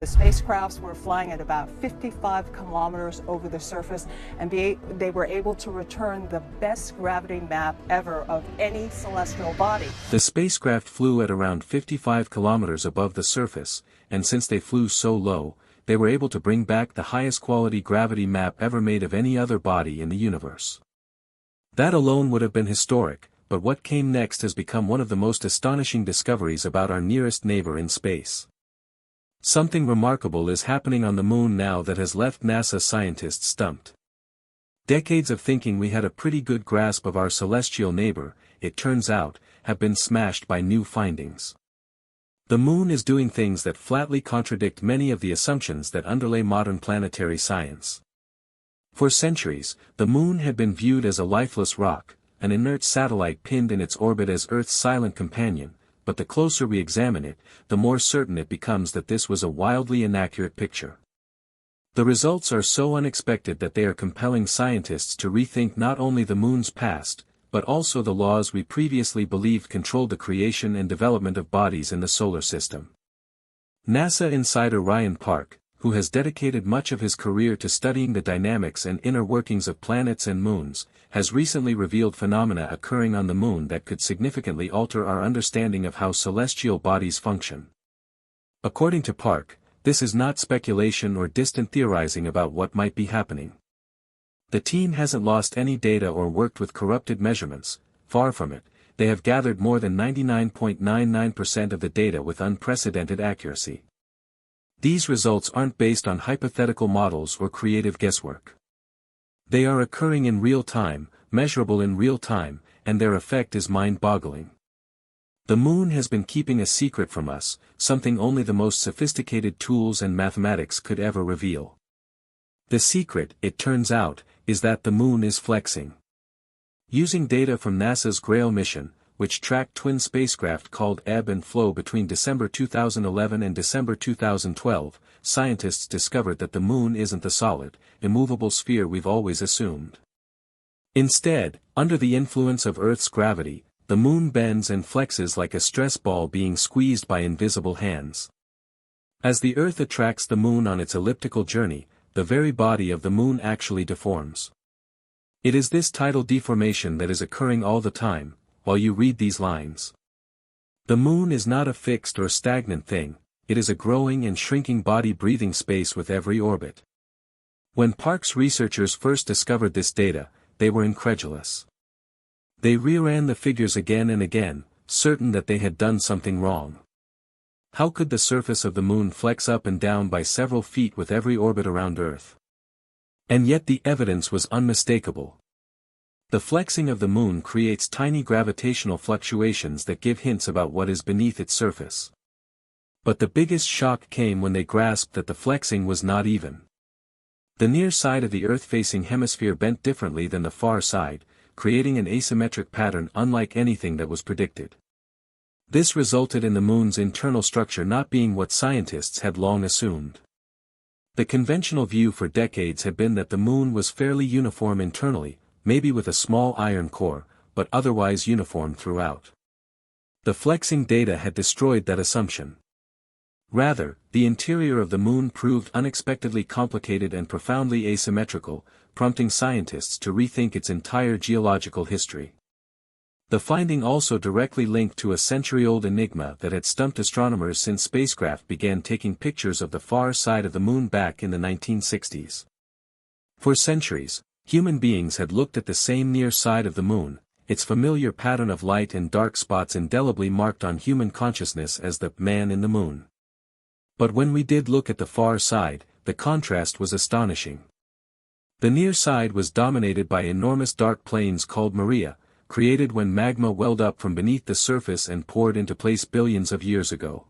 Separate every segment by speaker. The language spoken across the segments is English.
Speaker 1: The spacecrafts were flying at about 55 kilometers over the surface, and they were able to return the best gravity map ever of any celestial body.
Speaker 2: The spacecraft flew at around 55 kilometers above the surface, and since they flew so low, they were able to bring back the highest quality gravity map ever made of any other body in the universe. That alone would have been historic, but what came next has become one of the most astonishing discoveries about our nearest neighbor in space. Something remarkable is happening on the moon now that has left NASA scientists stumped. Decades of thinking we had a pretty good grasp of our celestial neighbor, it turns out, have been smashed by new findings. The moon is doing things that flatly contradict many of the assumptions that underlay modern planetary science. For centuries, the moon had been viewed as a lifeless rock, an inert satellite pinned in its orbit as Earth's silent companion, but the closer we examine it, the more certain it becomes that this was a wildly inaccurate picture. The results are so unexpected that they are compelling scientists to rethink not only the moon's past, but also the laws we previously believed controlled the creation and development of bodies in the solar system. NASA insider Ryan Park, who has dedicated much of his career to studying the dynamics and inner workings of planets and moons, has recently revealed phenomena occurring on the moon that could significantly alter our understanding of how celestial bodies function. According to Park, this is not speculation or distant theorizing about what might be happening. The team hasn't lost any data or worked with corrupted measurements, far from it, they have gathered more than 99.99% of the data with unprecedented accuracy. These results aren't based on hypothetical models or creative guesswork. They are occurring in real time, measurable in real time, and their effect is mind-boggling. The moon has been keeping a secret from us, something only the most sophisticated tools and mathematics could ever reveal. The secret, it turns out, is that the moon is flexing. Using data from NASA's Grail mission, which tracked twin spacecraft called Ebb and Flow between December 2011 and December 2012, scientists discovered that the moon isn't the solid, immovable sphere we've always assumed. Instead, under the influence of Earth's gravity, the moon bends and flexes like a stress ball being squeezed by invisible hands. As the Earth attracts the moon on its elliptical journey, the very body of the moon actually deforms. It is this tidal deformation that is occurring all the time, while you read these lines. The moon is not a fixed or stagnant thing, it is a growing and shrinking body breathing space with every orbit. When Park's researchers first discovered this data, they were incredulous. They reran the figures again and again, certain that they had done something wrong. How could the surface of the moon flex up and down by several feet with every orbit around Earth? And yet the evidence was unmistakable. The flexing of the moon creates tiny gravitational fluctuations that give hints about what is beneath its surface. But the biggest shock came when they grasped that the flexing was not even. The near side of the Earth-facing hemisphere bent differently than the far side, creating an asymmetric pattern unlike anything that was predicted. This resulted in the moon's internal structure not being what scientists had long assumed. The conventional view for decades had been that the moon was fairly uniform internally, maybe with a small iron core, but otherwise uniform throughout. The flexing data had destroyed that assumption. Rather, the interior of the moon proved unexpectedly complicated and profoundly asymmetrical, prompting scientists to rethink its entire geological history. The finding also directly linked to a century-old enigma that had stumped astronomers since spacecraft began taking pictures of the far side of the moon back in the 1960s. For centuries, human beings had looked at the same near side of the moon, its familiar pattern of light and dark spots indelibly marked on human consciousness as the man in the moon. But when we did look at the far side, the contrast was astonishing. The near side was dominated by enormous dark plains called Maria, created when magma welled up from beneath the surface and poured into place billions of years ago.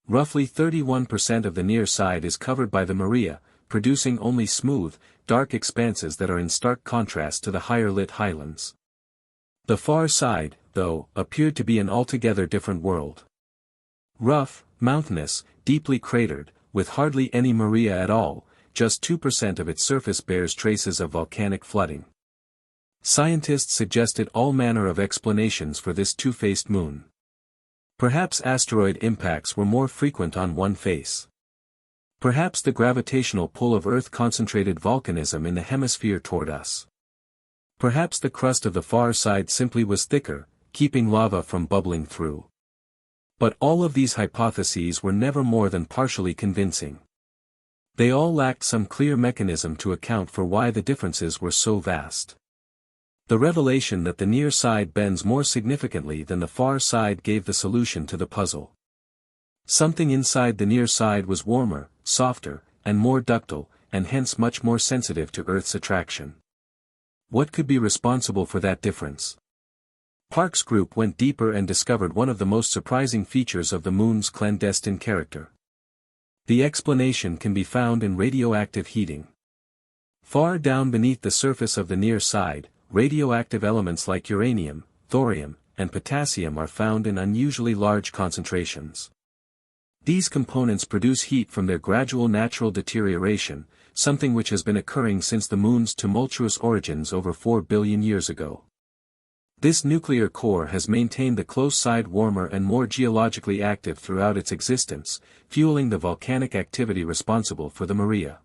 Speaker 2: Roughly 31% of the near side is covered by the Maria, producing only smooth, dark expanses that are in stark contrast to the higher-lit highlands. The far side, though, appeared to be an altogether different world. Rough, mountainous, deeply cratered, with hardly any Maria at all, just 2% of its surface bears traces of volcanic flooding. Scientists suggested all manner of explanations for this two-faced moon. Perhaps asteroid impacts were more frequent on one face. Perhaps the gravitational pull of Earth concentrated volcanism in the hemisphere toward us. Perhaps the crust of the far side simply was thicker, keeping lava from bubbling through. But all of these hypotheses were never more than partially convincing. They all lacked some clear mechanism to account for why the differences were so vast. The revelation that the near side bends more significantly than the far side gave the solution to the puzzle. Something inside the near side was warmer, softer, and more ductile, and hence much more sensitive to Earth's attraction. What could be responsible for that difference? Park's group went deeper and discovered one of the most surprising features of the Moon's clandestine character. The explanation can be found in radioactive heating. Far down beneath the surface of the near side, radioactive elements like uranium, thorium, and potassium are found in unusually large concentrations. These components produce heat from their gradual natural deterioration, something which has been occurring since the Moon's tumultuous origins over 4 billion years ago. This nuclear core has maintained the close side warmer and more geologically active throughout its existence, fueling the volcanic activity responsible for the Maria.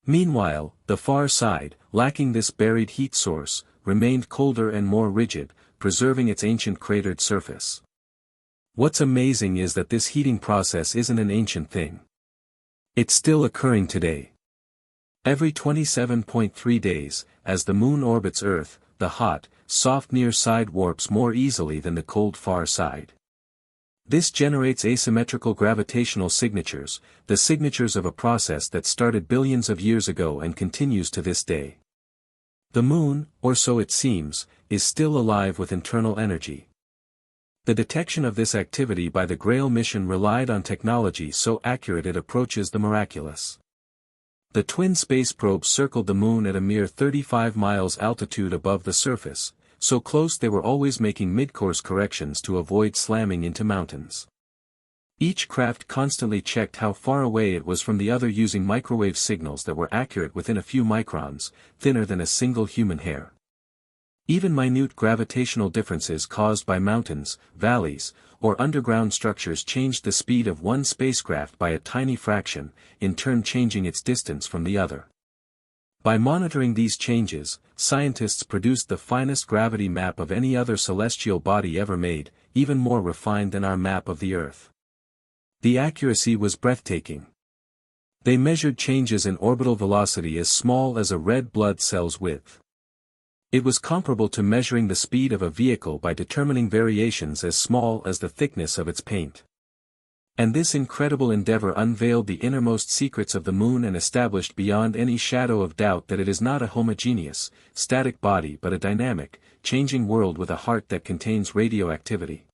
Speaker 2: Meanwhile, the far side, lacking this buried heat source, remained colder and more rigid, preserving its ancient cratered surface. What's amazing is that this heating process isn't an ancient thing. It's still occurring today. Every 27.3 days, as the Moon orbits Earth, the hot, soft near side warps more easily than the cold far side. This generates asymmetrical gravitational signatures, the signatures of a process that started billions of years ago and continues to this day. The Moon, or so it seems, is still alive with internal energy. The detection of this activity by the Grail mission relied on technology so accurate it approaches the miraculous. The twin space probes circled the Moon at a mere 35 miles altitude above the surface, so close they were always making mid-course corrections to avoid slamming into mountains. Each craft constantly checked how far away it was from the other using microwave signals that were accurate within a few microns, thinner than a single human hair. Even minute gravitational differences caused by mountains, valleys, or underground structures changed the speed of one spacecraft by a tiny fraction, in turn changing its distance from the other. By monitoring these changes, scientists produced the finest gravity map of any other celestial body ever made, even more refined than our map of the Earth. The accuracy was breathtaking. They measured changes in orbital velocity as small as a red blood cell's width. It was comparable to measuring the speed of a vehicle by determining variations as small as the thickness of its paint. And this incredible endeavor unveiled the innermost secrets of the Moon and established beyond any shadow of doubt that it is not a homogeneous, static body but a dynamic, changing world with a heart that contains radioactivity.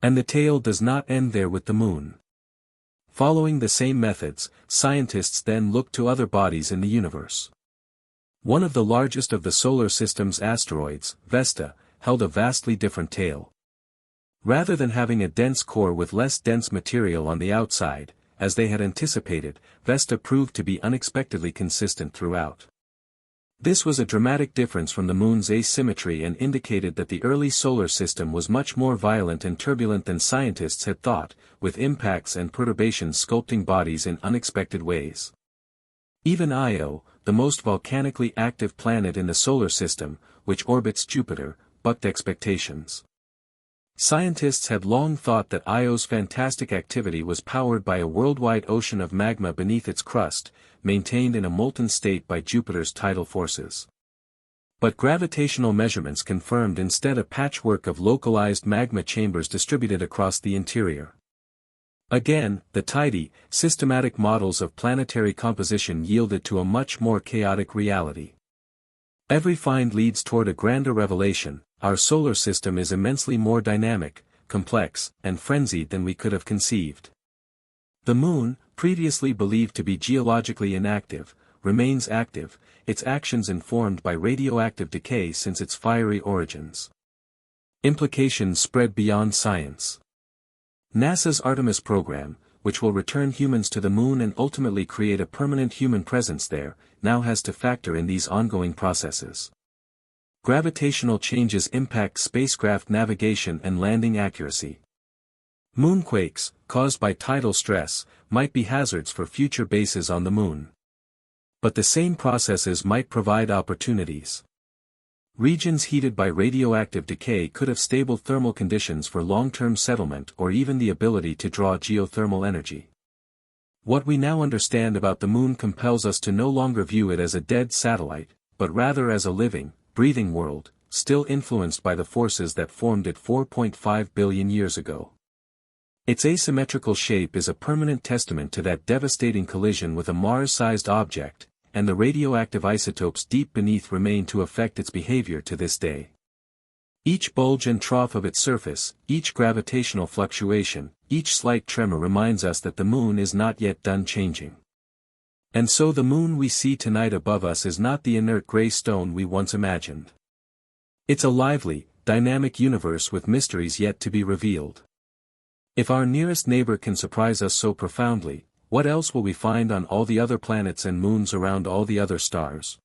Speaker 2: And the tale does not end there with the Moon. Following the same methods, scientists then looked to other bodies in the universe. One of the largest of the solar system's asteroids, Vesta, held a vastly different tale. Rather than having a dense core with less dense material on the outside, as they had anticipated, Vesta proved to be unexpectedly consistent throughout. This was a dramatic difference from the Moon's asymmetry and indicated that the early solar system was much more violent and turbulent than scientists had thought, with impacts and perturbations sculpting bodies in unexpected ways. Even Io, the most volcanically active planet in the solar system, which orbits Jupiter, bucked expectations. Scientists had long thought that Io's fantastic activity was powered by a worldwide ocean of magma beneath its crust, maintained in a molten state by Jupiter's tidal forces. But gravitational measurements confirmed instead a patchwork of localized magma chambers distributed across the interior. Again, the tidy, systematic models of planetary composition yielded to a much more chaotic reality. Every find leads toward a grander revelation: our solar system is immensely more dynamic, complex, and frenzied than we could have conceived. The Moon, previously believed to be geologically inactive, remains active, its actions informed by radioactive decay since its fiery origins. Implications spread beyond science. NASA's Artemis program, which will return humans to the Moon and ultimately create a permanent human presence there, now has to factor in these ongoing processes. Gravitational changes impact spacecraft navigation and landing accuracy. Moonquakes, caused by tidal stress, might be hazards for future bases on the moon. But the same processes might provide opportunities. Regions heated by radioactive decay could have stable thermal conditions for long-term settlement or even the ability to draw geothermal energy. What we now understand about the moon compels us to no longer view it as a dead satellite, but rather as a living, breathing world, still influenced by the forces that formed it 4.5 billion years ago. Its asymmetrical shape is a permanent testament to that devastating collision with a Mars-sized object, and the radioactive isotopes deep beneath remain to affect its behavior to this day. Each bulge and trough of its surface, each gravitational fluctuation, each slight tremor reminds us that the moon is not yet done changing. And so the moon we see tonight above us is not the inert gray stone we once imagined. It's a lively, dynamic universe with mysteries yet to be revealed. If our nearest neighbor can surprise us so profoundly, what else will we find on all the other planets and moons around all the other stars?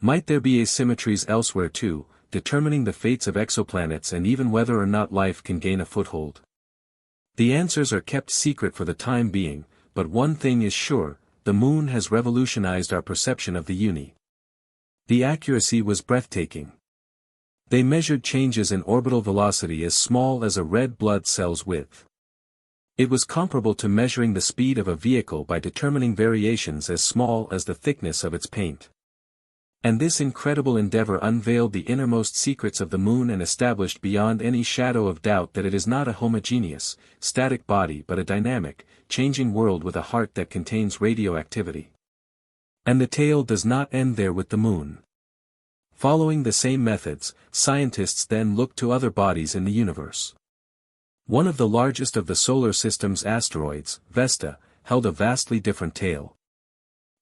Speaker 2: Might there be asymmetries elsewhere too, determining the fates of exoplanets and even whether or not life can gain a foothold? The answers are kept secret for the time being, but one thing is sure, the moon has revolutionized our perception of the uni. The accuracy was breathtaking. They measured changes in orbital velocity as small as a red blood cell's width. It was comparable to measuring the speed of a vehicle by determining variations as small as the thickness of its paint. And this incredible endeavor unveiled the innermost secrets of the moon and established beyond any shadow of doubt that it is not a homogeneous, static body but a dynamic, changing world with a heart that contains radioactivity. And the tale does not end there with the moon. Following the same methods, scientists then looked to other bodies in the universe. One of the largest of the solar system's asteroids, Vesta, held a vastly different tale.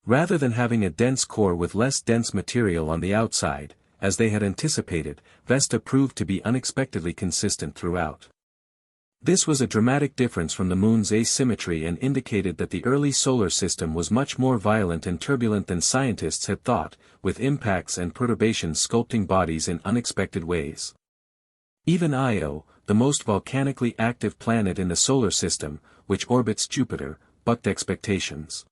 Speaker 2: Rather than having a dense core with less dense material on the outside, as they had anticipated, Vesta proved to be unexpectedly consistent throughout. This was a dramatic difference from the moon's asymmetry and indicated that the early solar system was much more violent and turbulent than scientists had thought, with impacts and perturbations sculpting bodies in unexpected ways. Even Io, the most volcanically active planet in the solar system, which orbits Jupiter, bucked expectations.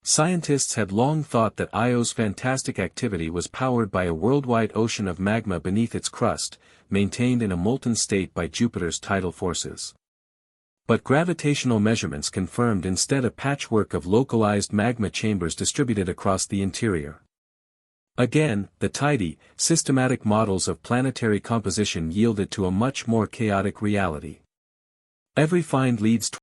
Speaker 2: Scientists had long thought that Io's fantastic activity was powered by a worldwide ocean of magma beneath its crust, maintained in a molten state by Jupiter's tidal forces. But gravitational measurements confirmed instead a patchwork of localized magma chambers distributed across the interior. Again, the tidy, systematic models of planetary composition yielded to a much more chaotic reality. Every find leads